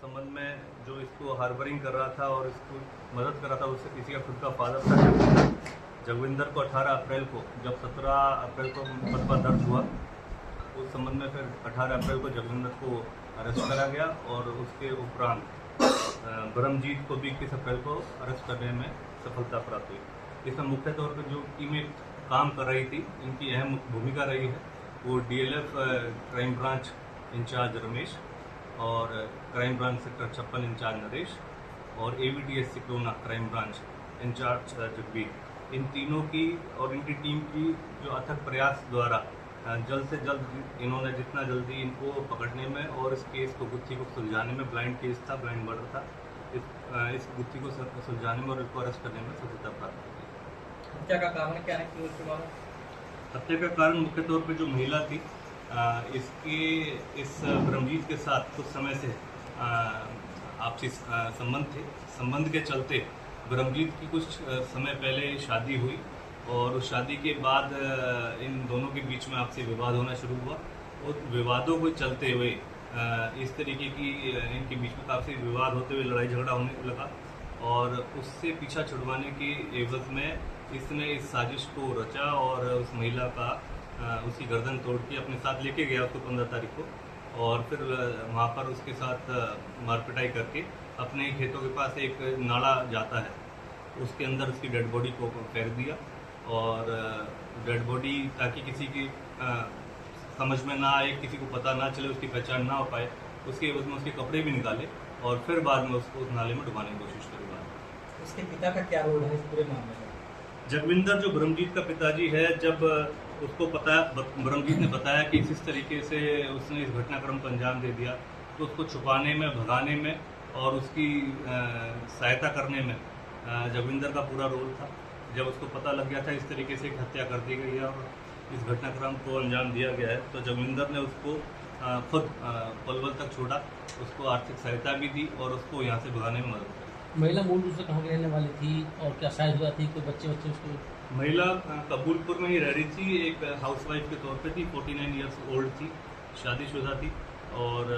संबंध में जो इसको हार्बरिंग कर रहा था और इसको मदद कर रहा था, उससे किसी का खुद का फादर था जगविंदर को 18 अप्रैल को, जब 17 अप्रैल को मुकदमा दर्ज हुआ, उस संबंध में फिर 18 अप्रैल को जगविंदर को अरेस्ट करा गया और उसके उपरांत ब्रह्मजीत को भी 21 अप्रैल को अरेस्ट करने में सफलता प्राप्त हुई। इसमें मुख्य तौर पर जो टीमें काम कर रही थी, इनकी अहम भूमिका रही है वो DLF crime branch incharge Ramesh और crime branch sector 56 incharge Naresh और एवीडीएस सिक्रोना क्राइम ब्रांच इंचार्ज जगबीर, इन तीनों की और इनकी टीम की जो अथक प्रयास द्वारा जल्द से जल्द इन्होंने जितना जल्दी इनको पकड़ने में और इस केस को गुत्थी को सुलझाने में, ब्लाइंड केस था, ब्लाइंड मर्डर था, इस गुत्थी को सुलझाने में और इसको अरेस्ट करने में सफलता प्राप्त की। हत्या का कारण क्या है कि उसके बाद हत्या का कारण मुख्य तौर पे जो महिला थी, इसके इस ब्रह्मजीत के साथ कुछ समय से आपसी संबंध थे। संबंध के चलते ब्रह्मजीत की कुछ समय पहले शादी हुई और उस शादी के बाद इन दोनों के बीच में आपसी विवाद होना शुरू हुआ और विवादों को चलते हुए इस तरीके की इनके बीच में काफ़ी विवाद होते हुए लड़ाई झगड़ा होने लगा और उससे पीछा छुड़वाने की एवज में इसने इस साजिश को रचा और उस महिला का उसकी गर्दन तोड़ के अपने साथ लेके गया उसको 15 तारीख को, और फिर वहाँ पर उसके साथ मारपिटाई करके अपने खेतों के पास एक नाला जाता है, उसके अंदर उसकी डेड बॉडी को फेंक दिया और डेड बॉडी ताकि किसी की समझ में ना आए, किसी को पता ना चले, उसकी पहचान ना हो पाए, उसके एवज में उसके कपड़े भी निकाले और फिर बाद में उसको उस नाले में डुबाने की कोशिश करी। उसके पिता का क्या रोल है इस पूरे मामले में? जगविंदर जो ब्रह्मजीत का पिताजी है, जब उसको पता ब्रह्मजीत ने बताया कि इस तरीके से उसने इस घटनाक्रम को अंजाम दे दिया, तो उसको छुपाने में, भगाने में और उसकी सहायता करने में जगविंदर का पूरा रोल था। जब उसको पता लग गया था इस तरीके से हत्या कर दी गई है और इस घटनाक्रम को अंजाम दिया गया है, तो जगविंदर ने उसको खुद पलवल तक छोड़ा, उसको आर्थिक सहायता भी दी और उसको यहाँ से भगाने में मदद की। महिला मूल रूप से कहाँ की रहने वाली थी और क्या शादीशुदा थी, कोई बच्चे उसको? महिला कबूलपुर में ही रह रही थी, एक हाउसवाइफ के तौर पे थी, 49 ईयर्स ओल्ड थी, शादीशुदा थी और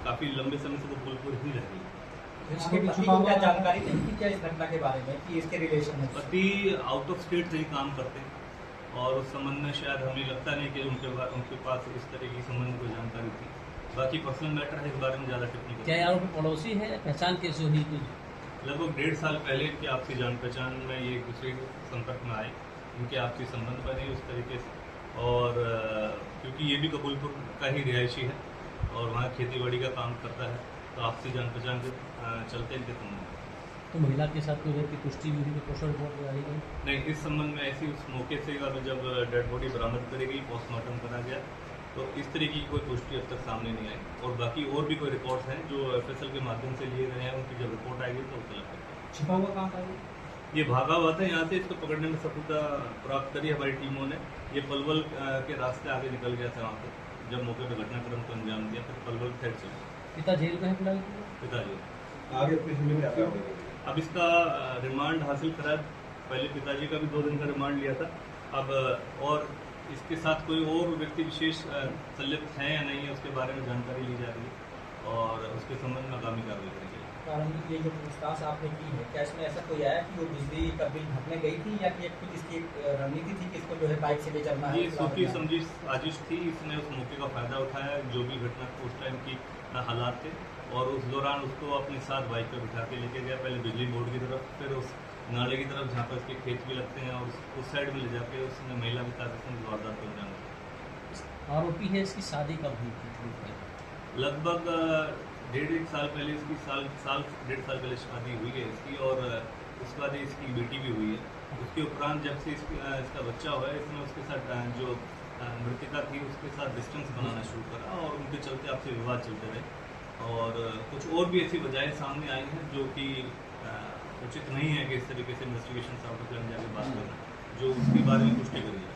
काफ़ी लंबे समय से कबूलपुर ही रह रही है। इसके पति को क्या जानकारी थी कि क्या इस घटना के बारे में कि इसके रिलेशन है? पति आउट ऑफ स्टेट से ही काम करते हैं और उस संबंध में शायद हमें लगता नहीं कि उनके पास इस तरह की संबंध कोई जानकारी थी। बाकी पर्सनल मैटर है, इस बारे में ज़्यादा टिप्पणी नहीं। क्या आरोपी पड़ोसी है? पहचान कैसे हुई कुछ? लगभग 1.5 साल पहले इनकी आपसी जान पहचान में ये एक दूसरे के संपर्क में आए, इनके आपसी संबंध बने उस तरीके से, और क्योंकि ये भी कबूलपुर का ही रिहायशी है और वहाँ खेती बाड़ी का काम करता है, तो आपसी जान पहचान के चलते इनके संबंध। तो महिला के साथ कोई की पुष्टि भी हुई, पोस्टर रिपोर्ट आई गई? नहीं, इस संबंध में ऐसी उस मौके से जब डेड बॉडी बरामद करी गई, पोस्टमार्टम करा गया, तो इस तरीके की कोई पुष्टि अब तक सामने नहीं आई और बाकी और भी कोई रिपोर्ट्स हैं जो एफएसएल के माध्यम से लिए गए हैं, उनकी जब रिपोर्ट आएगी तो उसको लगेगा। छिपा हुआ कहाँ था ये भागा हुआ था, यहाँ से इसको पकड़ने में सफलता प्राप्त करी हमारी टीमों ने। ये पलवल के रास्ते आगे निकल गया था, वहाँ पर जब मौके पर घटनाक्रम को अंजाम दिया, फिर पलवल साइड से पिता जेल में है फिलहाल? पिताजी आगे अब इसका रिमांड हासिल करा, पहले पिताजी का भी 2 दिन का रिमांड लिया था, अब और इसके साथ कोई और व्यक्ति विशेष संलिप्त है या नहीं है उसके बारे में जानकारी ली जा रही है और उसके संबंध में आगामी कार्रवाई करेंगे। कारण ये जो पूछताछ आपने की है, क्या इसमें ऐसा कोई आया कि वो बिजली का बिल भरने गई थी या कि कुछ इसकी रणनीति थी कि इसको जो है बाइक से ले चलना है? ये सोची समझी साजिश थी, इसने उस मौके का फायदा उठाया जो भी घटना उस टाइम की हालात थे और उस दौरान उसको अपने साथ बाइक पर बिठा के लेके गया, पहले बिजली बोर्ड की तरफ, फिर उस नाले की तरफ जहाँ पर उसके खेत भी लगते हैं और उस साइड में ले जाके उसने महिला के साथ उसने वारदात को अंजाम दिया। आरोपी है, इसकी शादी कब हुई थी? लगभग 1.5 साल पहले इसकी 1.5 साल पहले शादी हुई है इसकी और उसके बाद इसकी बेटी भी हुई है। उसके उपरांत जब से इसका बच्चा हुआ है, इसने उसके साथ जो मृतिका थी उसके साथ डिस्टेंस बनाना शुरू करा और उनके चलते आपसे विवाद चलते रहे और कुछ और भी ऐसी वजहें सामने आई हैं जो कि उचित नहीं है कि इस तरीके से इन्वेस्टिगेशन आउट ऑफ लाइन जाके बात करना, जो उसके बारे में पुष्टि करी जाए।